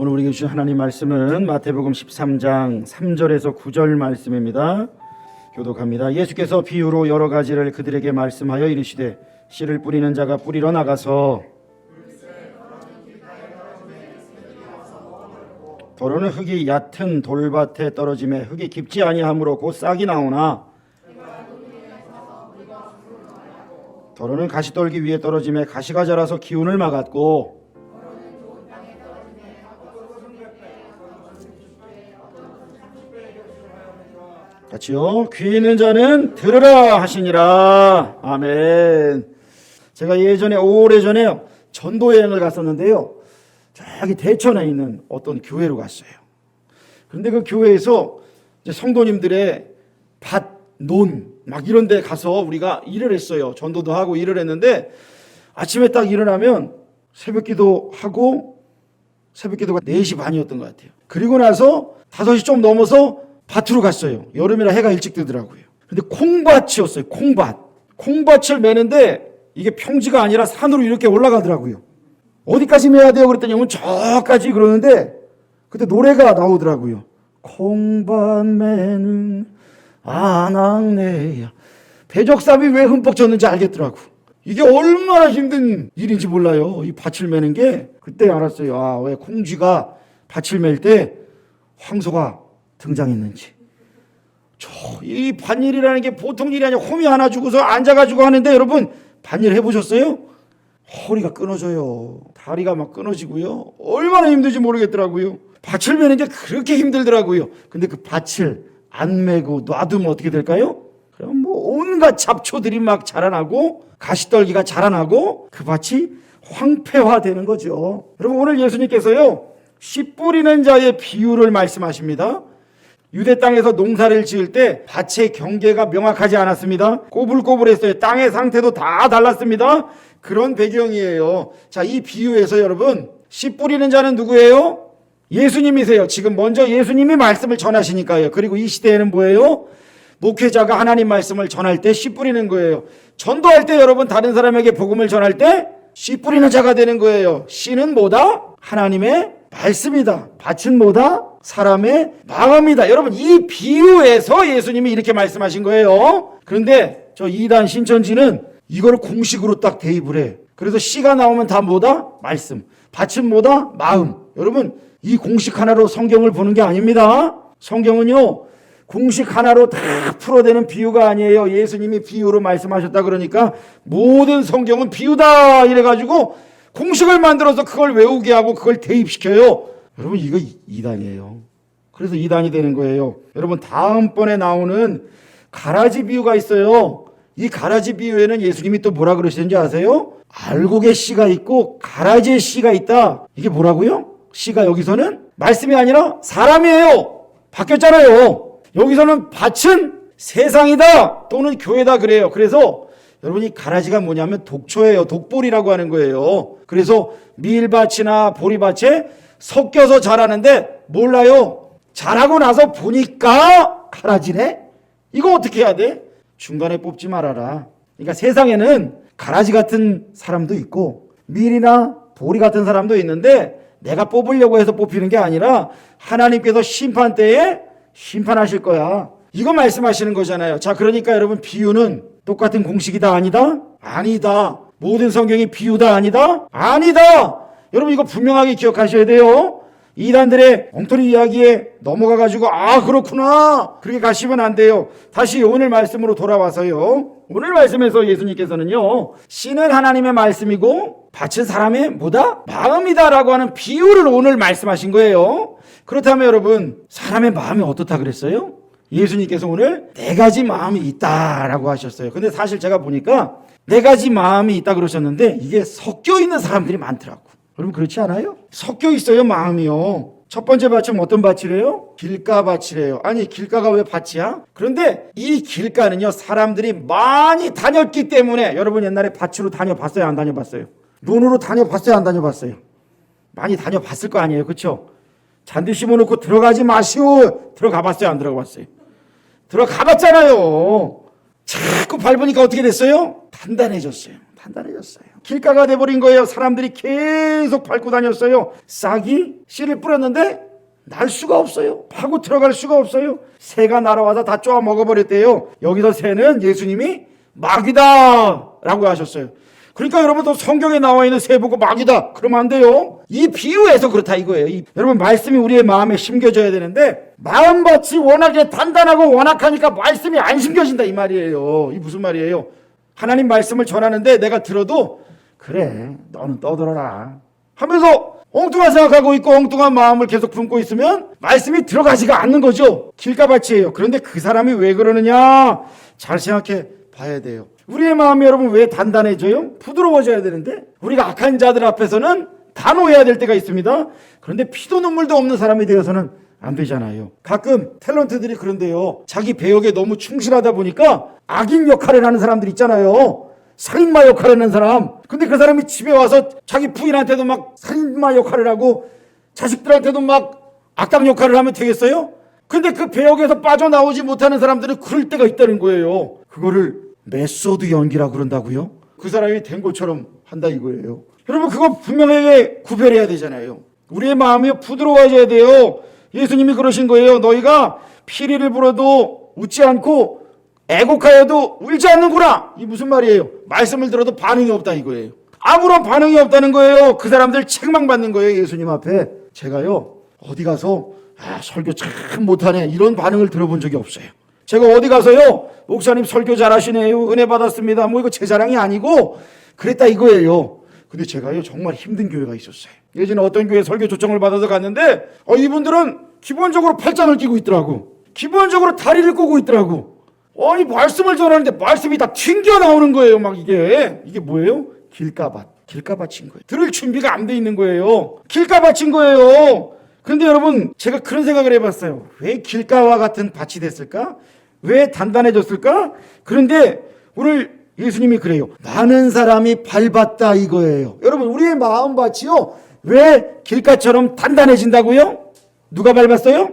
오늘 우리에게 주신 하나님 말씀은 마태복음 13장 3절에서 9절 말씀입니다. 교독합니다. 예수께서 비유로 여러 가지를 그들에게 말씀하여 이르시되 씨를 뿌리는 자가 뿌리러 나가서 더러는 흙이 얕은 돌밭에 떨어지매 흙이 깊지 아니하므로 곧 싹이 나오나 더러는 가시떨기 위에 떨어지매 가시가 자라서 기운을 막았고 같이요. 귀 있는 자는 들으라 하시니라. 아멘. 제가 예전에 오래전에 전도 여행을 갔었는데요. 저기 대천에 있는 어떤 교회로 갔어요. 그런데 그 교회에서 이제 성도님들의 밭, 논, 막 이런 데 가서 우리가 일을 했어요. 전도도 하고 일을 했는데 아침에 딱 일어나면 새벽 기도하고 새벽 기도가 4시 반이었던 것 같아요. 그리고 나서 5시 좀 넘어서 밭으로 갔어요. 여름이라 해가 일찍 뜨더라고요. 근데 콩밭이었어요. 콩밭을 매는데 이게 평지가 아니라 산으로 이렇게 올라가더라고요. 어디까지 매야 돼요? 그랬더니 저까지 그러는데 그때 노래가 나오더라고요. 콩밭 매는 아낙네야. 배적삽이 왜 흠뻑 졌는지 알겠더라고. 이게 얼마나 힘든 일인지 몰라요. 이 밭을 매는 게. 그때 알았어요. 아, 왜 콩쥐가 밭을 맬 때 황소가 등장했는지. 이 밭일이라는 게 보통 일이 아니라 호미 하나 주고서 앉아가지고 하는데 여러분 밭일 해보셨어요? 허리가 끊어져요. 다리가 막 끊어지고요. 얼마나 힘든지 모르겠더라고요. 밭을 매는 게 그렇게 힘들더라고요. 근데 그 밭을 안 매고 놔두면 어떻게 될까요? 그럼 뭐 온갖 잡초들이 막 자라나고 가시떨기가 자라나고 그 밭이 황폐화되는 거죠. 여러분 오늘 예수님께서요 씨 뿌리는 자의 비유를 말씀하십니다. 유대 땅에서 농사를 지을 때 밭의 경계가 명확하지 않았습니다. 꼬불꼬불했어요. 땅의 상태도 다 달랐습니다. 그런 배경이에요. 자, 이 비유에서 여러분 씨 뿌리는 자는 누구예요? 예수님이세요. 지금 먼저 예수님이 말씀을 전하시니까요. 그리고 이 시대에는 뭐예요? 목회자가 하나님 말씀을 전할 때 씨 뿌리는 거예요. 전도할 때 여러분 다른 사람에게 복음을 전할 때 씨 뿌리는 자가 되는 거예요. 씨는 뭐다? 하나님의 말씀이다. 밭은 뭐다? 사람의 마음이다. 여러분 이 비유에서 예수님이 이렇게 말씀하신 거예요. 그런데 저 이단 신천지는 이걸 공식으로 딱 대입을 해. 그래서 씨가 나오면 다 뭐다? 말씀. 밭은 뭐다? 마음. 여러분 이 공식 하나로 성경을 보는 게 아닙니다. 성경은요 공식 하나로 다 풀어대는 비유가 아니에요. 예수님이 비유로 말씀하셨다 그러니까 모든 성경은 비유다 이래가지고 공식을 만들어서 그걸 외우게 하고 그걸 대입시켜요. 여러분 이거 이단이에요. 그래서 이단이 되는 거예요. 여러분 다음번에 나오는 가라지 비유가 있어요. 이 가라지 비유에는 예수님이 또 뭐라 그러시는지 아세요? 알곡의 씨가 있고 가라지의 씨가 있다. 이게 뭐라고요? 씨가 여기서는 말씀이 아니라 사람이에요. 바뀌었잖아요. 여기서는 밭은 세상이다 또는 교회다 그래요. 그래서 여러분이 가라지가 뭐냐면 독초예요. 독보리라고 하는 거예요. 그래서 밀밭이나 보리밭에 섞여서 자라는데 몰라요. 자라고 나서 보니까 가라지네? 이거 어떻게 해야 돼? 중간에 뽑지 말아라. 그러니까 세상에는 가라지 같은 사람도 있고 밀이나 보리 같은 사람도 있는데 내가 뽑으려고 해서 뽑히는 게 아니라 하나님께서 심판 때에 심판하실 거야. 이거 말씀하시는 거잖아요. 자, 그러니까 여러분 비유는 똑같은 공식이다 아니다? 아니다. 모든 성경이 비유다 아니다? 아니다. 여러분 이거 분명하게 기억하셔야 돼요. 이단들의 엉터리 이야기에 넘어가가지고 아 그렇구나 그렇게 가시면 안 돼요. 다시 오늘 말씀으로 돌아와서요. 오늘 말씀에서 예수님께서는요 씨는 하나님의 말씀이고 밭은 사람의 뭐다? 마음이다라고 하는 비유를 오늘 말씀하신 거예요. 그렇다면 여러분 사람의 마음이 어떻다 그랬어요? 예수님께서 오늘 4가지 마음이 있다라고 하셨어요. 근데 사실 제가 보니까 4가지 마음이 있다 그러셨는데 이게 섞여 있는 사람들이 많더라고. 여러분 그렇지 않아요? 섞여 있어요 마음이요. 첫 번째 밭은 어떤 밭이래요? 길가밭이래요. 아니 길가가 왜 밭이야? 그런데 이 길가는요 사람들이 많이 다녔기 때문에 여러분 옛날에 밭으로 다녀봤어요? 안 다녀봤어요? 논으로 다녀봤어요? 안 다녀봤어요? 많이 다녀봤을 거 아니에요. 그렇죠? 잔디 심어놓고 들어가지 마시오. 들어가봤어요? 안 들어가봤어요? 들어가봤잖아요. 자꾸 밟으니까 어떻게 됐어요? 단단해졌어요. 길가가 돼버린 거예요. 사람들이 계속 밟고 다녔어요. 싹이 씨를 뿌렸는데 날 수가 없어요. 파고 들어갈 수가 없어요. 새가 날아와서 다 쪼아 먹어버렸대요. 여기서 새는 예수님이 마귀다 라고 하셨어요. 그러니까 여러분, 또 성경에 나와 있는 새 보고 마귀다 그러면 안 돼요. 이 비유에서 그렇다 이거예요. 여러분, 말씀이 우리의 마음에 심겨져야 되는데 마음밭이 워낙에 단단하고 완악하니까 말씀이 안 심겨진다 이 말이에요. 이 무슨 말이에요? 하나님 말씀을 전하는데 내가 들어도 그래 너는 떠들어라 하면서 엉뚱한 생각하고 있고 엉뚱한 마음을 계속 품고 있으면 말씀이 들어가지가 않는 거죠. 길가밭이에요. 그런데 그 사람이 왜 그러느냐, 잘 생각해 봐야 돼요. 우리의 마음이 여러분 왜 단단해져요? 부드러워져야 되는데 우리가 악한 자들 앞에서는 단호해야 될 때가 있습니다. 그런데 피도 눈물도 없는 사람이 되어서는 안 되잖아요. 가끔 탤런트들이 그런데요, 자기 배역에 너무 충실하다 보니까 악인 역할을 하는 사람들 있잖아요. 살인마 역할을 하는 사람. 근데 그 사람이 집에 와서 자기 부인한테도 막 살인마 역할을 하고 자식들한테도 막 악당 역할을 하면 되겠어요? 근데 그 배역에서 빠져나오지 못하는 사람들은 그럴 때가 있다는 거예요. 그거를 메소드 연기라고 그런다고요? 그 사람이 된 것처럼 한다 이거예요. 여러분, 그거 분명하게 구별해야 되잖아요. 우리의 마음이 부드러워져야 돼요. 예수님이 그러신 거예요. 너희가 피리를 불어도 웃지 않고 애곡하여도 울지 않는구나. 이 무슨 말이에요? 말씀을 들어도 반응이 없다 이거예요. 아무런 반응이 없다는 거예요. 그 사람들 책망받는 거예요. 예수님 앞에. 제가요 어디 가서 설교 참 못하네 이런 반응을 들어본 적이 없어요. 제가 어디 가서요 목사님 설교 잘하시네요, 은혜 받았습니다, 뭐 이거 제 자랑이 아니고 그랬다 이거예요. 근데 제가요 정말 힘든 교회가 있었어요. 예전에 어떤 교회 설교 초청을 받아서 갔는데 이분들은 기본적으로 팔짱을 끼고 있더라고. 기본적으로 다리를 꼬고 있더라고. 아니 말씀을 전하는데 말씀이 다 튕겨 나오는 거예요. 막 이게 뭐예요? 길가밭인 거예요. 들을 준비가 안 돼 있는 거예요. 길가밭인 거예요. 그런데 여러분, 제가 그런 생각을 해봤어요. 왜 길가와 같은 밭이 됐을까? 왜 단단해졌을까? 그런데 오늘 예수님이 그래요. 많은 사람이 밟았다 이거예요. 여러분, 우리의 마음밭이요 왜 길가처럼 단단해진다고요? 누가 밟았어요?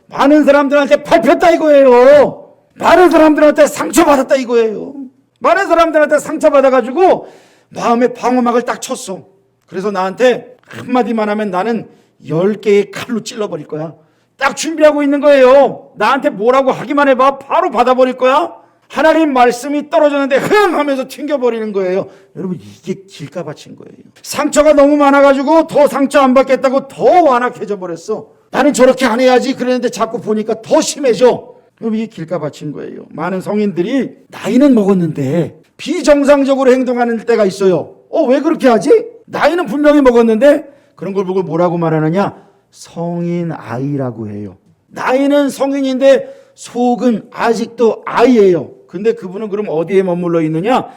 많은 사람들한테 밟혔다 이거예요. 많은 사람들한테 상처받았다 이거예요. 많은 사람들한테 상처받아가지고 마음의 방어막을 딱 쳤어. 그래서 나한테 한마디만 하면 나는 10개의 칼로 찔러버릴 거야. 딱 준비하고 있는 거예요. 나한테 뭐라고 하기만 해봐 바로 받아버릴 거야. 하나님 말씀이 떨어졌는데 흥 하면서 튕겨버리는 거예요. 여러분, 이게 길가밭인 거예요. 상처가 너무 많아가지고 더 상처 안 받겠다고 더 완악해져 버렸어. 나는 저렇게 안 해야지 그랬는데 자꾸 보니까 더 심해져. 그럼 이게 길가밭인 거예요. 많은 성인들이 나이는 먹었는데 비정상적으로 행동하는 때가 있어요. 왜 그렇게 하지? 나이는 분명히 먹었는데 그런 걸 보고 뭐라고 말하느냐? 성인 아이라고 해요. 나이는 성인인데 속은 아직도 아이예요. 근데 그분은 그럼 어디에 머물러 있느냐?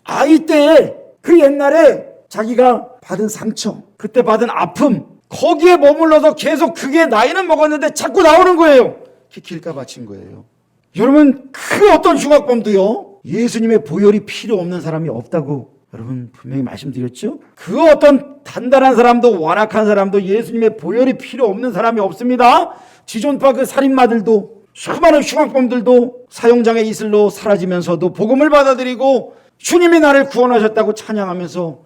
아이 때에 그 옛날에 자기가 받은 상처, 그때 받은 아픔, 거기에 머물러서 계속 그게 나이는 먹었는데 자꾸 나오는 거예요. 그게 길가밭인 거예요. 여러분, 그 어떤 흉악범도요 예수님의 보혈이 필요 없는 사람이 없다고 여러분 분명히 말씀드렸죠? 그 어떤 단단한 사람도 완악한 사람도 예수님의 보혈이 필요 없는 사람이 없습니다. 지존파 그 살인마들도 수많은 흉악범들도 사형장의 이슬로 사라지면서도 복음을 받아들이고 주님이 나를 구원하셨다고 찬양하면서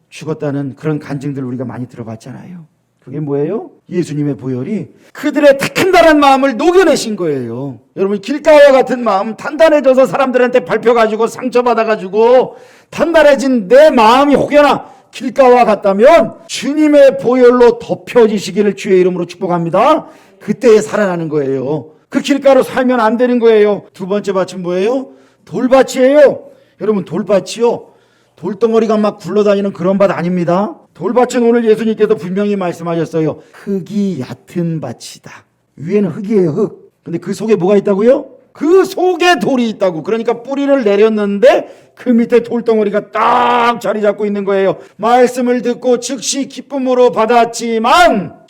죽었다는 그런 간증들 우리가 많이 들어봤잖아요. 그게 뭐예요? 예수님의 보혈이 그들의 단단한 마음을 녹여내신 거예요. 여러분, 길가와 같은 마음, 단단해져서 사람들한테 밟혀가지고 상처받아가지고 단단해진 내 마음이 혹여나 길가와 같다면 주님의 보혈로 덮여지시기를 주의 이름으로 축복합니다. 그때에 살아나는 거예요. 그 길가로 살면 안 되는 거예요. 두 번째 밭은 뭐예요? 돌밭이에요. 여러분, 돌밭이요 돌덩어리가 막 굴러다니는 그런 밭 아닙니다. 돌밭은 오늘 예수님께서 분명히 말씀하셨어요. 흙이 얕은 밭이다. 위에는 흙이에요, 흙. 근데 그 속에 뭐가 있다고요? 그 속에 돌이 있다고. 그러니까 뿌리를 내렸는데 그 밑에 돌덩어리가 딱 자리 잡고 있는 거예요. 말씀을 듣고 즉시 기쁨으로 받았지만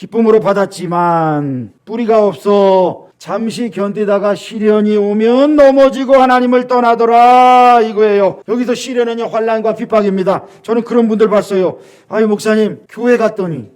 뿌리가 없어 잠시 견디다가 시련이 오면 넘어지고 하나님을 떠나더라 이거예요. 여기서 시련은요 환난과 핍박입니다. 저는 그런 분들 봤어요. 아유 목사님, 교회 갔더니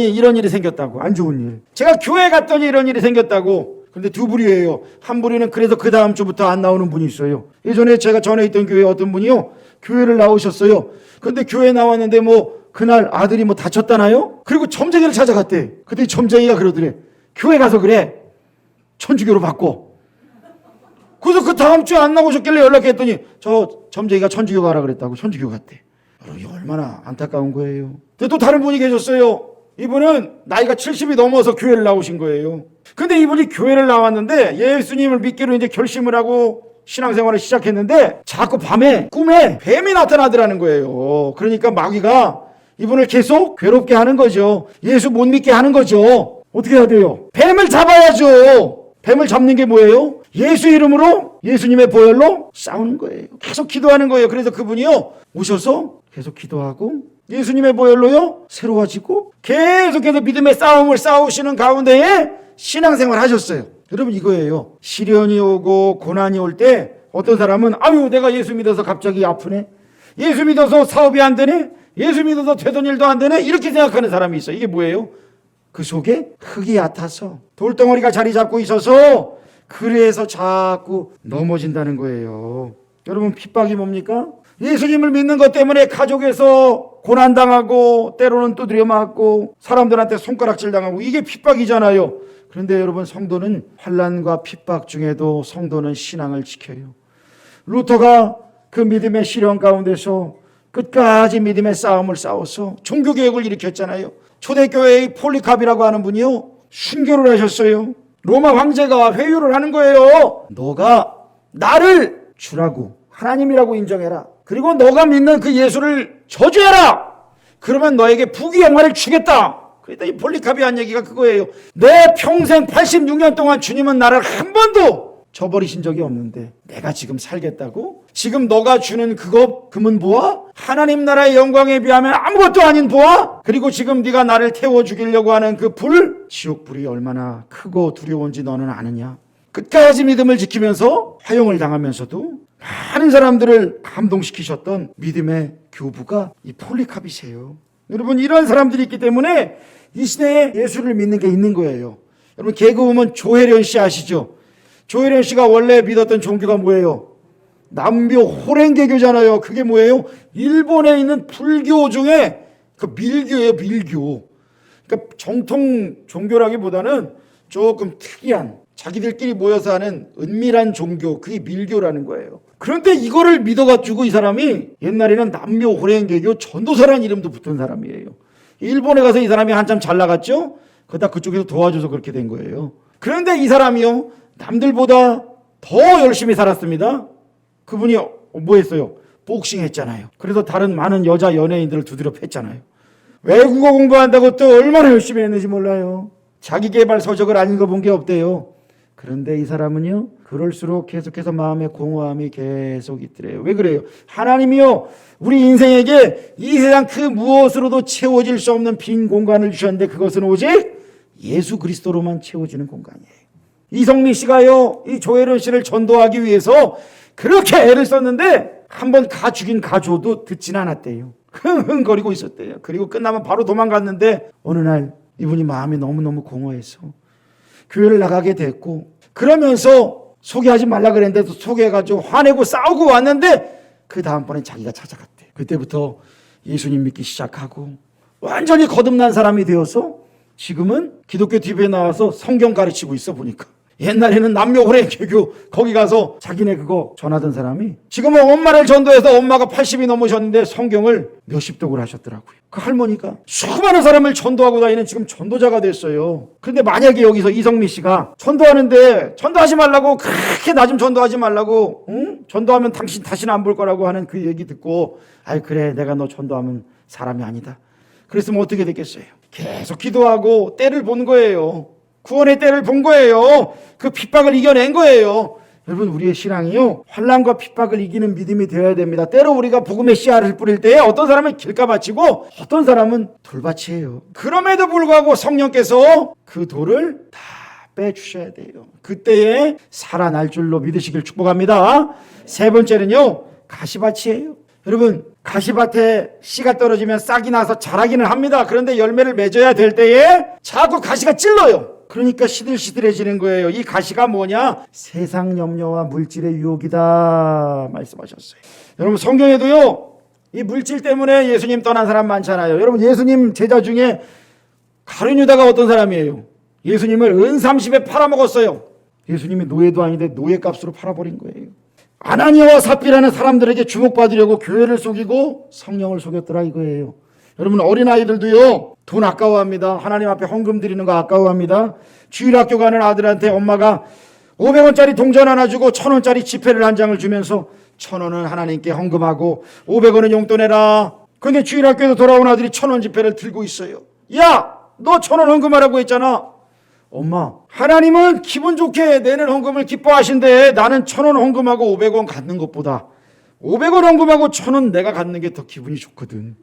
이런 일이 생겼다고. 안 좋은 일. 제가 교회 갔더니 이런 일이 생겼다고. 근데 두 부류예요. 한 부류는 그래서 그 다음 주부터 안 나오는 분이 있어요. 예전에 제가 전에 있던 교회에 어떤 분이요 교회를 나오셨어요. 근데 교회 나왔는데 뭐 그날 아들이 뭐 다쳤다나요? 그리고 점쟁이를 찾아갔대. 그때 점쟁이가 그러더래. 교회 가서 그래. 천주교로 바꿔. 그래서 그 다음 주에 안 나오셨길래 연락했더니 저 점쟁이가 천주교 가라 그랬다고 천주교 갔대. 여러분, 이게 얼마나 안타까운 거예요. 근데 또 다른 분이 계셨어요. 이분은 나이가 70이 넘어서 교회를 나오신 거예요. 근데 이분이 교회를 나왔는데 예수님을 믿기로 이제 결심을 하고 신앙생활을 시작했는데 자꾸 밤에 꿈에 뱀이 나타나더라는 거예요. 그러니까 마귀가 이분을 계속 괴롭게 하는 거죠. 예수 못 믿게 하는 거죠. 어떻게 해야 돼요? 뱀을 잡아야죠. 뱀을 잡는 게 뭐예요? 예수 이름으로 예수님의 보혈로 싸우는 거예요. 계속 기도하는 거예요. 그래서 그분이요 오셔서 계속 기도하고 예수님의 보혈로요 새로워지고 계속해서 믿음의 싸움을 싸우시는 가운데에 신앙생활 하셨어요. 여러분, 이거예요. 시련이 오고 고난이 올 때 어떤 사람은 아유 내가 예수 믿어서 갑자기 아프네, 예수 믿어서 사업이 안 되네, 예수 믿어서 되던 일도 안 되네, 이렇게 생각하는 사람이 있어요. 이게 뭐예요? 그 속에 흙이 얕아서 돌덩어리가 자리 잡고 있어서 그래서 자꾸 넘어진다는 거예요. 여러분, 핍박이 뭡니까? 예수님을 믿는 것 때문에 가족에서 고난당하고 때로는 두드려 맞고 사람들한테 손가락질 당하고 이게 핍박이잖아요. 그런데 여러분, 성도는 환난과 핍박 중에도 성도는 신앙을 지켜요. 루터가 그 믿음의 시련 가운데서 끝까지 믿음의 싸움을 싸워서 종교개혁을 일으켰잖아요. 초대교회의 폴리캅이라고 하는 분이요 순교를 하셨어요. 로마 황제가 회유를 하는 거예요. 너가 나를 주라고 하나님이라고 인정해라. 그리고 너가 믿는 그 예수를 저주해라. 그러면 너에게 부귀영화를 주겠다. 그러니까 이 폴리캅이 한 얘기가 그거예요. 내 평생 86년 동안 주님은 나를 한 번도 저버리신 적이 없는데 내가 지금 살겠다고? 지금 너가 주는 그것 금은 보아? 하나님 나라의 영광에 비하면 아무것도 아닌 보아? 그리고 지금 네가 나를 태워 죽이려고 하는 그 불? 지옥불이 얼마나 크고 두려운지 너는 아느냐? 끝까지 믿음을 지키면서 화형을 당하면서도 많은 사람들을 감동시키셨던 믿음의 교부가 이 폴리캅이세요. 여러분, 이런 사람들이 있기 때문에 이 시대에 예수를 믿는 게 있는 거예요. 여러분, 개그우먼 조혜련 씨 아시죠? 조혜련 씨가 원래 믿었던 종교가 뭐예요? 남묘 호랭개교잖아요. 그게 뭐예요? 일본에 있는 불교 중에 그 밀교예요, 밀교. 그러니까 정통 종교라기보다는 조금 특이한 자기들끼리 모여서 하는 은밀한 종교, 그게 밀교라는 거예요. 그런데 이거를 믿어가지고 이 사람이 옛날에는 남묘 호랭개교 전도사라는 이름도 붙은 사람이에요. 일본에 가서 이 사람이 한참 잘 나갔죠? 그러다 그쪽에서 도와줘서 그렇게 된 거예요. 그런데 이 사람이요 남들보다 더 열심히 살았습니다. 그분이 뭐 했어요? 복싱 했잖아요. 그래서 다른 많은 여자 연예인들을 두드려 팼잖아요. 외국어 공부한다고 또 얼마나 열심히 했는지 몰라요. 자기개발 서적을 안 읽어본 게 없대요. 그런데 이 사람은요 그럴수록 계속해서 마음의 공허함이 계속 있더래요. 왜 그래요? 하나님이요 우리 인생에게 이 세상 그 무엇으로도 채워질 수 없는 빈 공간을 주셨는데 그것은 오직 예수 그리스도로만 채워지는 공간이에요. 이성미 씨가요 이 조혜련 씨를 전도하기 위해서 그렇게 애를 썼는데 한번 가 죽인 가줘도 듣진 않았대요. 흥흥거리고 있었대요. 그리고 끝나면 바로 도망갔는데 어느 날 이분이 마음이 너무너무 공허해서 교회를 나가게 됐고 그러면서 소개하지 말라 그랬는데도 소개해가지고 화내고 싸우고 왔는데 그 다음번엔 자기가 찾아갔대. 그때부터 예수님 믿기 시작하고 완전히 거듭난 사람이 되어서 지금은 기독교 TV에 나와서 성경 가르치고 있어 보니까. 옛날에는 남묘호랭개교 거기 가서 자기네 그거 전하던 사람이 지금은 엄마를 전도해서 엄마가 80이 넘으셨는데 성경을 몇십 독을 하셨더라고요. 그 할머니가 수많은 사람을 전도하고 다니는 지금 전도자가 됐어요. 그런데 만약에 여기서 이성미 씨가 전도하는데 전도하지 말라고 그렇게 나 좀 전도하지 말라고 응? 전도하면 당신 다시는 안 볼 거라고 하는 그 얘기 듣고 아이 그래 내가 너 전도하면 사람이 아니다. 그랬으면 어떻게 됐겠어요? 계속 기도하고 때를 본 거예요. 구원의 때를 본 거예요. 그 핍박을 이겨낸 거예요. 여러분 우리의 신앙이요 환난과 핍박을 이기는 믿음이 되어야 됩니다. 때로 우리가 복음의 씨알을 뿌릴 때에 어떤 사람은 길가밭이고 어떤 사람은 돌밭이에요. 그럼에도 불구하고 성령께서 그 돌을 다 빼주셔야 돼요. 그때에 살아날 줄로 믿으시길 축복합니다. 세 번째는요 가시밭이에요. 여러분 가시밭에 씨가 떨어지면 싹이 나서 자라기는 합니다. 그런데 열매를 맺어야 될 때에 자꾸 가시가 찔러요. 그러니까 시들시들해지는 거예요. 이 가시가 뭐냐? 세상 염려와 물질의 유혹이다 말씀하셨어요. 여러분 성경에도요, 이 물질 때문에 예수님 떠난 사람 많잖아요. 여러분 예수님 제자 중에 가룟 유다가 어떤 사람이에요? 예수님을 은30에 팔아먹었어요. 예수님이 노예도 아닌데 노예값으로 팔아버린 거예요. 아나니아와 삽비라는 사람들에게 주목받으려고 교회를 속이고 성령을 속였더라 이거예요. 여러분 어린아이들도요, 돈 아까워합니다. 하나님 앞에 헌금 드리는 거 아까워합니다. 주일학교 가는 아들한테 엄마가 500원짜리 동전 하나 주고 1000원짜리 지폐를 한 장을 주면서 1000원은 하나님께 헌금하고 500원은 용돈 내라. 근데 주일학교에서 돌아온 아들이 1000원 지폐를 들고 있어요. 야, 너 1000원 헌금하라고 했잖아. 엄마, 하나님은 기분 좋게 내는 헌금을 기뻐하신대. 나는 1000원 헌금하고 500원 갖는 것보다 500원 헌금하고 1000원 내가 갖는 게 더 기분이 좋거든.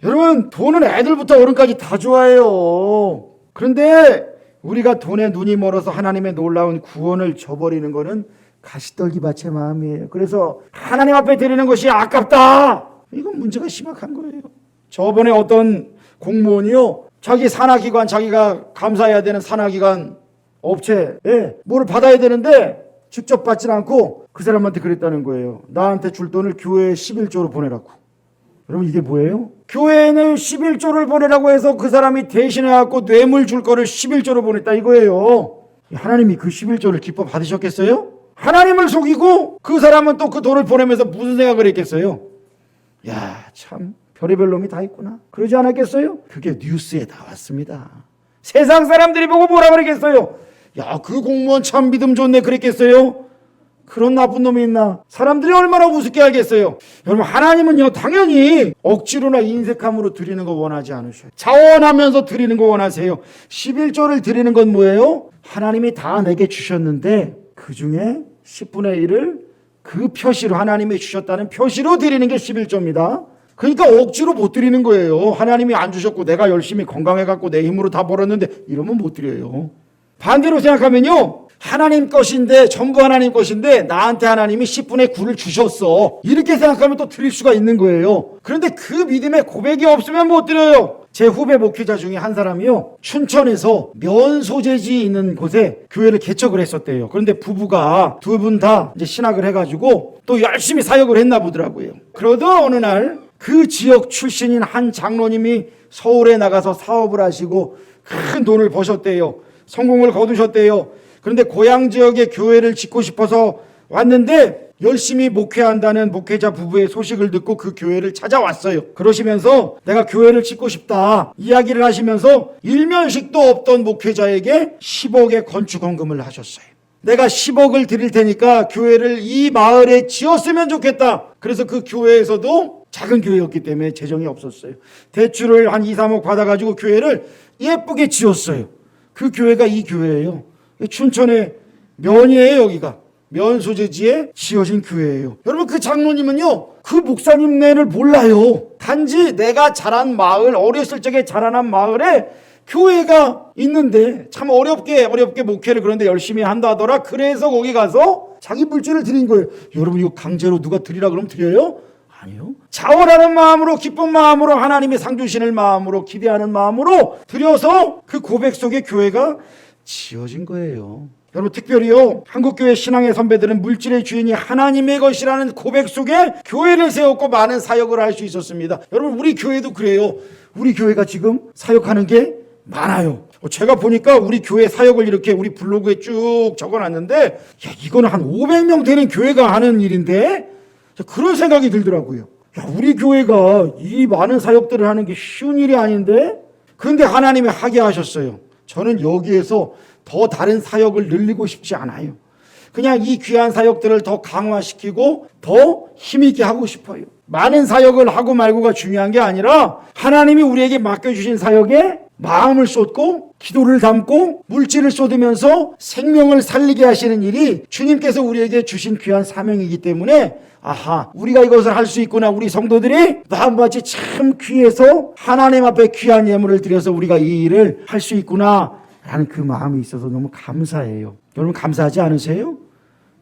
여러분 돈은 애들부터 어른까지 다 좋아해요. 그런데 우리가 돈에 눈이 멀어서 하나님의 놀라운 구원을 저버리는 것은 가시떨기밭의 마음이에요. 그래서 하나님 앞에 드리는 것이 아깝다. 이건 문제가 심각한 거예요. 저번에 어떤 공무원이요, 자기 산하기관, 자기가 감사해야 되는 산하기관 업체에 뭐를 받아야 되는데 직접 받지는 않고 그 사람한테 그랬다는 거예요. 나한테 줄 돈을 교회에 11조로 보내라고. 여러분 이게 뭐예요? 교회에는 11조를 보내라고 해서 그 사람이 대신해갖고 뇌물 줄 거를 11조로 보냈다 이거예요. 하나님이 그 11조를 기뻐 받으셨겠어요? 하나님을 속이고 그 사람은 또 그 돈을 보내면서 무슨 생각을 했겠어요? 야, 참 별의별 놈이 다 있구나. 그러지 않았겠어요? 그게 뉴스에 나왔습니다. 세상 사람들이 보고 뭐라 그랬겠어요? 야, 그 공무원 참 믿음 좋네 그랬겠어요? 그런 나쁜 놈이 있나? 사람들이 얼마나 우습게 알겠어요? 여러분 하나님은요, 당연히 억지로나 인색함으로 드리는 거 원하지 않으셔요. 자원하면서 드리는 거 원하세요. 11조를 드리는 건 뭐예요? 하나님이 다 내게 주셨는데 그 중에 10분의 1을 그 표시로, 하나님이 주셨다는 표시로 드리는 게 11조입니다. 그러니까 억지로 못 드리는 거예요. 하나님이 안 주셨고 내가 열심히 건강해갖고 내 힘으로 다 벌었는데 이러면 못 드려요. 반대로 생각하면요, 하나님 것인데, 전부 하나님 것인데 나한테 하나님이 10분의 9를 주셨어, 이렇게 생각하면 또 드릴 수가 있는 거예요. 그런데 그 믿음의 고백이 없으면 못 드려요. 제 후배 목회자 중에 한 사람이요, 춘천에서 면 소재지 있는 곳에 교회를 개척을 했었대요. 그런데 부부가 두 분 다 이제 신학을 해가지고 또 열심히 사역을 했나 보더라고요. 그러던 어느 날 그 지역 출신인 한 장로님이 서울에 나가서 사업을 하시고 큰 돈을 버셨대요. 성공을 거두셨대요. 그런데 고향 지역에 교회를 짓고 싶어서 왔는데 열심히 목회한다는 목회자 부부의 소식을 듣고 그 교회를 찾아왔어요. 그러시면서 내가 교회를 짓고 싶다 이야기를 하시면서 일면식도 없던 목회자에게 10억의 건축 헌금을 하셨어요. 내가 10억을 드릴 테니까 교회를 이 마을에 지었으면 좋겠다. 그래서 그 교회에서도 작은 교회였기 때문에 재정이 없었어요. 대출을 한 2, 3억 받아가지고 교회를 예쁘게 지었어요. 그 교회가 이 교회예요. 춘천의 면이에요. 여기가 면 소재지에 지어진 교회예요. 여러분 그 장로님은요, 그 목사님네를 몰라요. 단지 내가 자란 마을, 어렸을 적에 자라난 마을에 교회가 있는데 참 어렵게 목회를 그런데 열심히 한다 하더라. 그래서 거기 가서 자기 물질을 드린 거예요. 여러분 이거 강제로 누가 드리라 그러면 드려요? 아니요. 자원하는 마음으로, 기쁜 마음으로, 하나님의 상 주시는 마음으로, 기대하는 마음으로 드려서 그 고백 속에 교회가 지어진 거예요. 여러분 특별히요, 한국교회 신앙의 선배들은 물질의 주인이 하나님의 것이라는 고백 속에 교회를 세웠고 많은 사역을 할 수 있었습니다. 여러분 우리 교회도 그래요. 우리 교회가 지금 사역하는 게 많아요. 제가 보니까 우리 교회 사역을 이렇게 우리 블로그에 쭉 적어놨는데, 야, 이거는 한 500명 되는 교회가 하는 일인데, 그런 생각이 들더라고요. 야, 우리 교회가 이 많은 사역들을 하는 게 쉬운 일이 아닌데, 그런데 하나님이 하게 하셨어요. 저는 여기에서 더 다른 사역을 늘리고 싶지 않아요. 그냥 이 귀한 사역들을 더 강화시키고 더 힘있게 하고 싶어요. 많은 사역을 하고 말고가 중요한 게 아니라 하나님이 우리에게 맡겨주신 사역에 마음을 쏟고 기도를 담고 물질을 쏟으면서 생명을 살리게 하시는 일이 주님께서 우리에게 주신 귀한 사명이기 때문에, 아하, 우리가 이것을 할 수 있구나. 우리 성도들이 마음같이 참 귀해서 하나님 앞에 귀한 예물을 드려서 우리가 이 일을 할 수 있구나 라는 그 마음이 있어서 너무 감사해요. 여러분 감사하지 않으세요?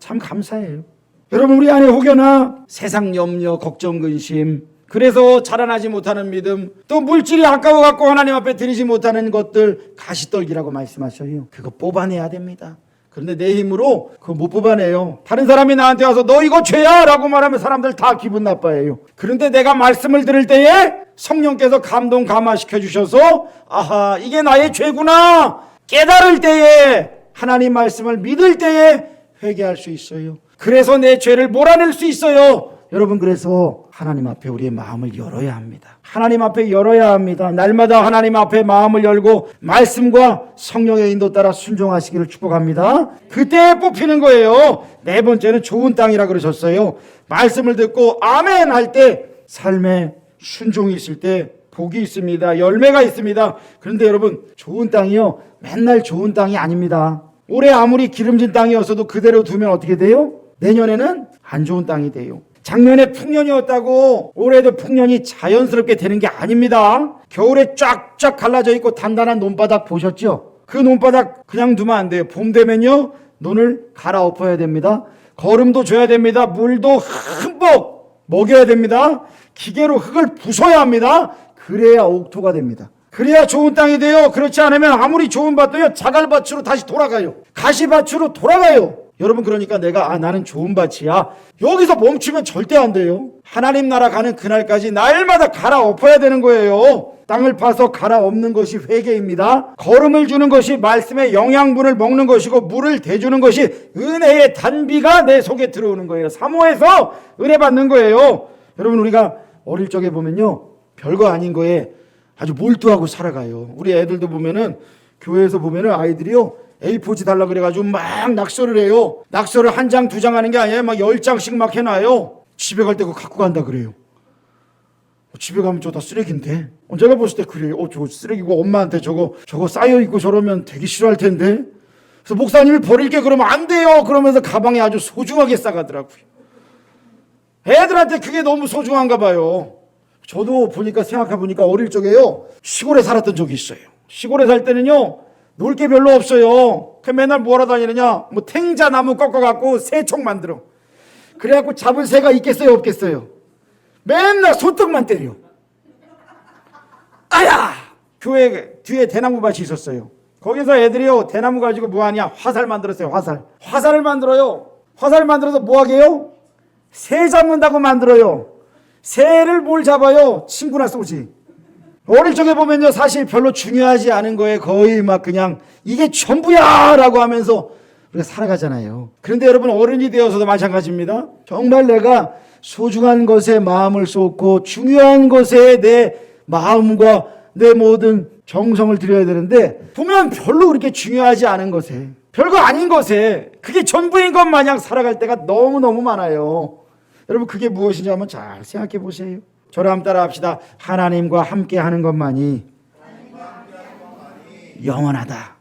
참 감사해요. 여러분 우리 안에 혹여나 세상 염려, 걱정, 근심, 그래서 자라나지 못하는 믿음, 또 물질이 아까워 갖고 하나님 앞에 드리지 못하는 것들, 가시떨기라고 말씀하셔요. 그거 뽑아내야 됩니다. 그런데 내 힘으로 그거 못 뽑아내요. 다른 사람이 나한테 와서 너 이거 죄야 라고 말하면 사람들 다 기분 나빠해요. 그런데 내가 말씀을 들을 때에 성령께서 감동 감화시켜 주셔서 아하, 이게 나의 죄구나 깨달을 때에, 하나님 말씀을 믿을 때에 회개할 수 있어요. 그래서 내 죄를 몰아낼 수 있어요. 여러분, 그래서 하나님 앞에 우리의 마음을 열어야 합니다. 하나님 앞에 열어야 합니다. 날마다 하나님 앞에 마음을 열고 말씀과 성령의 인도 따라 순종하시기를 축복합니다. 그때 뽑히는 거예요. 네 번째는 좋은 땅이라 그러셨어요. 말씀을 듣고 아멘 할 때 삶에 순종이 있을 때 복이 있습니다. 열매가 있습니다. 그런데 여러분, 좋은 땅이요, 맨날 좋은 땅이 아닙니다. 올해 아무리 기름진 땅이었어도 그대로 두면 어떻게 돼요? 내년에는 안 좋은 땅이 돼요. 작년에 풍년이었다고 올해도 풍년이 자연스럽게 되는 게 아닙니다. 겨울에 쫙쫙 갈라져 있고 단단한 논바닥 보셨죠? 그 논바닥 그냥 두면 안 돼요. 봄 되면요, 논을 갈아엎어야 됩니다. 거름도 줘야 됩니다. 물도 흠뻑 먹여야 됩니다. 기계로 흙을 부숴야 합니다. 그래야 옥토가 됩니다. 그래야 좋은 땅이 돼요. 그렇지 않으면 아무리 좋은 밭도요, 자갈밭으로 다시 돌아가요. 가시밭으로 돌아가요. 여러분, 그러니까 내가 나는 좋은 밭이야, 여기서 멈추면 절대 안 돼요. 하나님 나라 가는 그날까지 날마다 갈아엎어야 되는 거예요. 땅을 파서 갈아엎는 것이 회개입니다. 거름을 주는 것이 말씀의 영양분을 먹는 것이고, 물을 대주는 것이 은혜의 단비가 내 속에 들어오는 거예요. 사모해서 은혜 받는 거예요. 여러분, 우리가 어릴 적에 보면요, 별거 아닌 거에 아주 몰두하고 살아가요. 우리 애들도 보면은, 교회에서 보면은 아이들이요, A4지 달라 그래가지고 막 낙서를 해요. 낙서를 한 장, 두 장 하는 게 아니에요. 막 10장씩 막 해놔요. 집에 갈 때 그거 갖고 간다 그래요. 집에 가면 저거 다 쓰레기인데. 제가 봤을 때 그래요. 저거 쓰레기고 엄마한테 저거 쌓여있고 저러면 되게 싫어할 텐데. 그래서 목사님이 버릴 게 그러면 안 돼요. 그러면서 가방에 아주 소중하게 싸가더라고요. 애들한테 그게 너무 소중한가 봐요. 저도 생각해보니까 어릴 적에요, 시골에 살았던 적이 있어요. 시골에 살 때는요, 놀 게 별로 없어요. 그 맨날 뭐하러 다니느냐, 뭐 탱자 나무 꺾어갖고 새총 만들어. 그래갖고 잡을 새가 있겠어요, 없겠어요? 맨날 손톱만 때려. 아야! 교회 뒤에 대나무 밭이 있었어요. 거기서 애들이요, 대나무 가지고 뭐하냐, 화살 만들었어요. 화살을 만들어요. 화살 만들어서 뭐하게요? 새 잡는다고 만들어요. 새를 뭘 잡아요? 친구나 쏘지. 어릴 적에 보면요, 사실 별로 중요하지 않은 거에 거의 막 그냥 이게 전부야 라고 하면서 우리가 살아가잖아요. 그런데 여러분, 어른이 되어서도 마찬가지입니다. 정말 내가 소중한 것에 마음을 쏟고 중요한 것에 내 마음과 내 모든 정성을 들여야 되는데, 보면 별로 그렇게 중요하지 않은 것에, 별거 아닌 것에 그게 전부인 것 마냥 살아갈 때가 너무너무 많아요. 여러분, 그게 무엇인지 한번 잘 생각해 보세요. 저를 한번 따라 합시다. 하나님과 함께 하는 것만이 영원하다.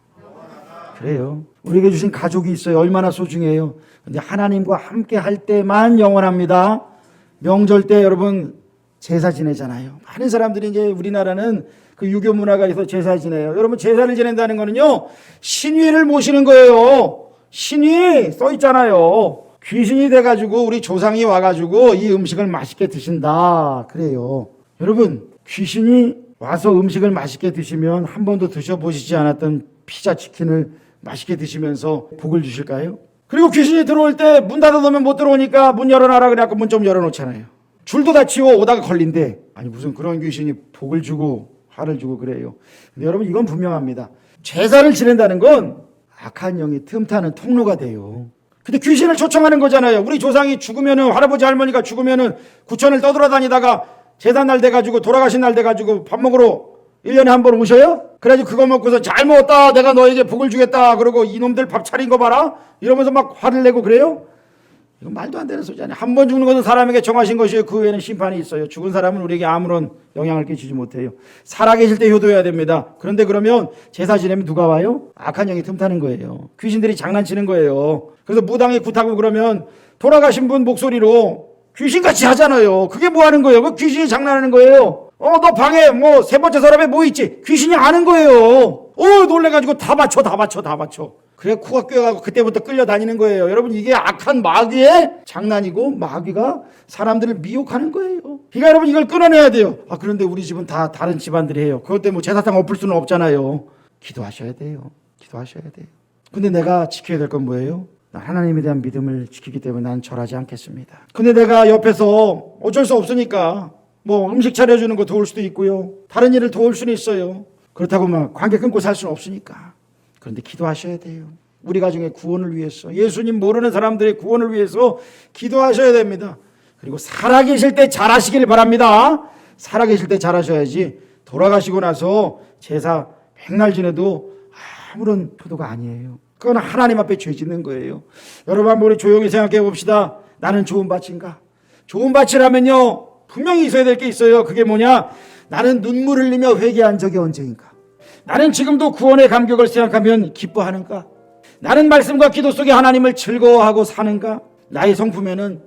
그래요. 우리에게 주신 가족이 있어요. 얼마나 소중해요. 근데 하나님과 함께 할 때만 영원합니다. 명절 때 여러분 제사 지내잖아요. 많은 사람들이 이제 우리나라는 그 유교 문화가 있어서 제사 지내요. 여러분, 제사를 지낸다는 거는요, 신위를 모시는 거예요. 신위 써 있잖아요. 귀신이 돼가지고 우리 조상이 와가지고 이 음식을 맛있게 드신다 그래요. 여러분, 귀신이 와서 음식을 맛있게 드시면 한 번도 드셔보시지 않았던 피자, 치킨을 맛있게 드시면서 복을 주실까요? 그리고 귀신이 들어올 때 문 닫아놓으면 못 들어오니까 문 열어놔라 그래갖고 문 좀 열어놓잖아요. 줄도 다 치워 오다가 걸린대. 아니, 무슨 그런 귀신이 복을 주고 화를 주고 그래요. 근데 여러분, 이건 분명합니다. 제사를 지낸다는 건 악한 영이 틈타는 통로가 돼요. 근데 귀신을 초청하는 거잖아요. 우리 조상이 죽으면은, 할아버지 할머니가 죽으면은 구천을 떠돌아다니다가 제삿날 돼가지고, 돌아가신 날 돼가지고 밥 먹으러 1년에 한 번 오셔요? 그래가지고 그거 먹고서 잘 먹었다, 내가 너에게 복을 주겠다, 그러고 이놈들 밥 차린 거 봐라 이러면서 막 화를 내고 그래요? 이건 말도 안 되는 소리잖아요. 한 번 죽는 것은 사람에게 정하신 것이에요. 그 외에는 심판이 있어요. 죽은 사람은 우리에게 아무런 영향을 끼치지 못해요. 살아계실 때 효도해야 됩니다. 그런데 그러면 제사 지내면 누가 와요? 악한 영이 틈타는 거예요. 귀신들이 장난치는 거예요. 그래서 무당이 굿하고 그러면 돌아가신 분 목소리로 귀신같이 하잖아요. 그게 뭐 하는 거예요? 그 귀신이 장난하는 거예요. 너 방에 세 번째 서랍에 뭐 있지? 귀신이 아는 거예요. 놀래가지고 다 바쳐. 그래 코가 꿰가고 그때부터 끌려다니는 거예요. 여러분 이게 악한 마귀의 장난이고 마귀가 사람들을 미혹하는 거예요. 그러니까 여러분 이걸 끊어내야 돼요. 그런데 우리 집은 다 다른 집안들이 해요. 그것 때문에 제사상 엎을 수는 없잖아요. 기도하셔야 돼요. 기도하셔야 돼요. 근데 내가 지켜야 될 건 뭐예요? 하나님에 대한 믿음을 지키기 때문에 난 절하지 않겠습니다. 근데 내가 옆에서 어쩔 수 없으니까 뭐 음식 차려주는 거 도울 수도 있고요. 다른 일을 도울 수는 있어요. 그렇다고 막 관계 끊고 살 수는 없으니까. 그런데 기도하셔야 돼요. 우리 가정의 구원을 위해서, 예수님 모르는 사람들의 구원을 위해서 기도하셔야 됩니다. 그리고 살아계실 때 잘하시길 바랍니다. 살아계실 때 잘하셔야지 돌아가시고 나서 제사 백날 지내도 아무런 효도가 아니에요. 그건 하나님 앞에 죄 짓는 거예요. 여러분 한번 우리 조용히 생각해 봅시다. 나는 좋은 밭인가? 좋은 밭이라면요 분명히 있어야 될 게 있어요. 그게 뭐냐? 나는 눈물 흘리며 회개한 적이 언제인가? 나는 지금도 구원의 감격을 생각하면 기뻐하는가? 나는 말씀과 기도 속에 하나님을 즐거워하고 사는가? 나의 성품에는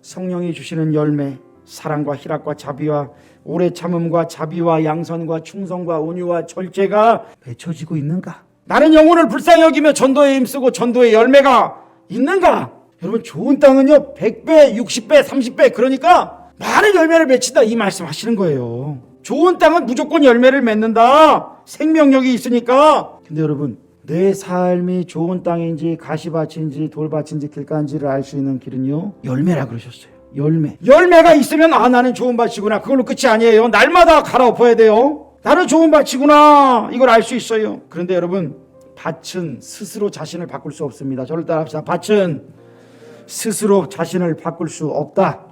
성령이 주시는 열매, 사랑과 희락과 자비와 오래 참음과 자비와 양선과 충성과 온유와 절제가 맺혀지고 있는가? 나는 영혼을 불쌍히 여기며 전도에 힘쓰고 전도의 열매가 있는가? 여러분 좋은 땅은요 100배, 60배, 30배 그러니까 많은 열매를 맺힌다 이 말씀 하시는 거예요. 좋은 땅은 무조건 열매를 맺는다. 생명력이 있으니까. 근데 여러분 내 삶이 좋은 땅인지 가시밭인지 돌밭인지 길가인지를 알 수 있는 길은요 열매라 그러셨어요. 열매가 있으면 나는 좋은 밭이구나. 그걸로 끝이 아니에요. 날마다 갈아엎어야 돼요. 나는 좋은 밭이구나. 이걸 알 수 있어요. 그런데 여러분 밭은 스스로 자신을 바꿀 수 없습니다. 저를 따라합시다. 밭은 스스로 자신을 바꿀 수 없다.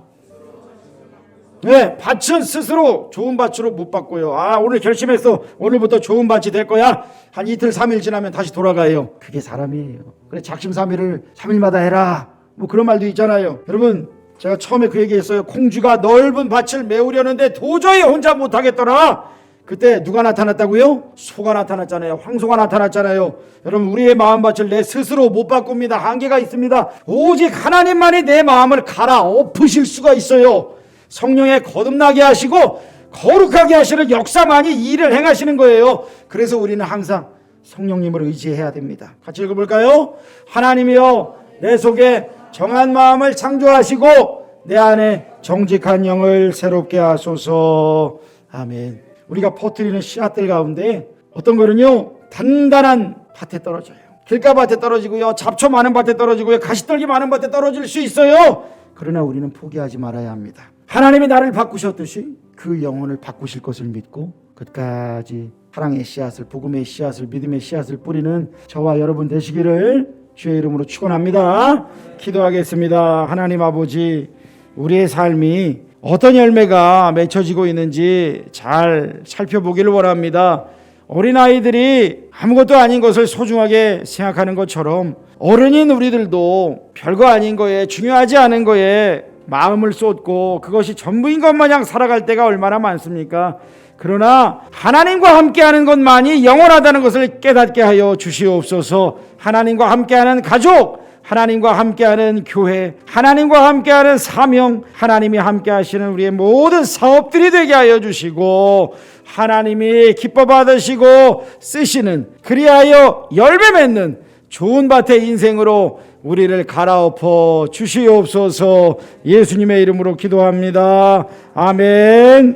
네, 밭은 스스로 좋은 밭으로 못 바꿔요. 오늘 결심했어. 오늘부터 좋은 밭이 될 거야. 한 이틀 3일 지나면 다시 돌아가요. 그게 사람이에요. 그래 작심삼일을 3일마다 해라. 뭐 그런 말도 있잖아요. 여러분 제가 처음에 그 얘기했어요. 콩쥐가 넓은 밭을 메우려는데 도저히 혼자 못하겠더라. 그때 누가 나타났다고요? 소가 나타났잖아요. 황소가 나타났잖아요. 여러분 우리의 마음밭을 내 스스로 못 바꿉니다. 한계가 있습니다. 오직 하나님만이 내 마음을 갈아엎으실 수가 있어요. 성령에 거듭나게 하시고 거룩하게 하시는 역사만이 일을 행하시는 거예요. 그래서 우리는 항상 성령님을 의지해야 됩니다. 같이 읽어볼까요? 하나님이여 내 속에 정한 마음을 창조하시고 내 안에 정직한 영을 새롭게 하소서. 아멘. 우리가 퍼뜨리는 씨앗들 가운데 어떤 거는요 단단한 밭에 떨어져요. 길가밭에 떨어지고요, 잡초 많은 밭에 떨어지고요, 가시떨기 많은 밭에 떨어질 수 있어요. 그러나 우리는 포기하지 말아야 합니다. 하나님이 나를 바꾸셨듯이 그 영혼을 바꾸실 것을 믿고 끝까지 사랑의 씨앗을, 복음의 씨앗을, 믿음의 씨앗을 뿌리는 저와 여러분 되시기를 주의 이름으로 축원합니다. 기도하겠습니다. 하나님 아버지, 우리의 삶이 어떤 열매가 맺혀지고 있는지 잘 살펴보기를 원합니다. 어린아이들이 아무것도 아닌 것을 소중하게 생각하는 것처럼 어른인 우리들도 별거 아닌 거에, 중요하지 않은 거에 마음을 쏟고 그것이 전부인 것 마냥 살아갈 때가 얼마나 많습니까? 그러나 하나님과 함께하는 것만이 영원하다는 것을 깨닫게 하여 주시옵소서. 하나님과 함께하는 가족, 하나님과 함께하는 교회, 하나님과 함께하는 사명, 하나님이 함께하시는 우리의 모든 사업들이 되게 하여 주시고 하나님이 기뻐 받으시고 쓰시는, 그리하여 열매 맺는 좋은 밭의 인생으로 우리를 갈아엎어 주시옵소서. 예수님의 이름으로 기도합니다. 아멘.